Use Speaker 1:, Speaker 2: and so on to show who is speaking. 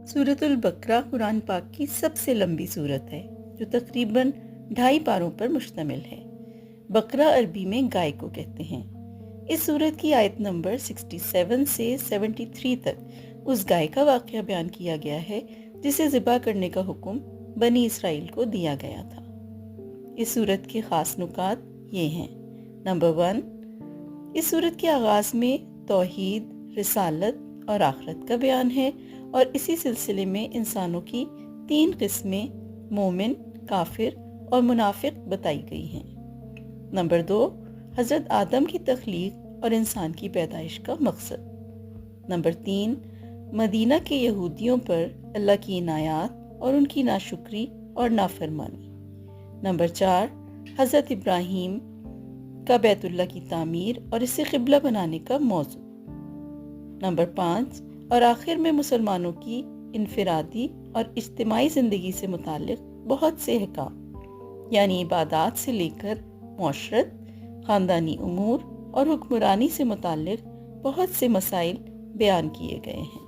Speaker 1: سورۃ البقرہ قرآن پاک کی سب سے لمبی سورت ہے جو تقریباً 2.5 پاروں پر مشتمل ہے۔ بقرہ عربی میں گائے کو کہتے ہیں۔ اس سورت کی آیت نمبر 67 سے 73 تک اس گائے کا واقعہ بیان کیا گیا ہے جسے ذبح کرنے کا حکم بنی اسرائیل کو دیا گیا تھا۔ اس سورت کے خاص نکات یہ ہیں۔ نمبر 1، اس سورت کے آغاز میں توحید، رسالت اور آخرت کا بیان ہے اور اسی سلسلے میں انسانوں کی 3 قسمیں مومن، کافر اور منافق بتائی گئی ہیں۔ نمبر 2، حضرت آدم کی تخلیق اور انسان کی پیدائش کا مقصد۔ نمبر 3، مدینہ کے یہودیوں پر اللہ کی عنایات اور ان کی ناشکری اور نافرمانی۔ نمبر 4، حضرت ابراہیم کا بیت اللہ کی تعمیر اور اسے قبلہ بنانے کا موضوع۔ نمبر 5 اور آخر میں مسلمانوں کی انفرادی اور اجتماعی زندگی سے متعلق بہت سے احکام، یعنی عبادات سے لے کر معاشرت، خاندانی امور اور حکمرانی سے متعلق بہت سے مسائل بیان کیے گئے ہیں۔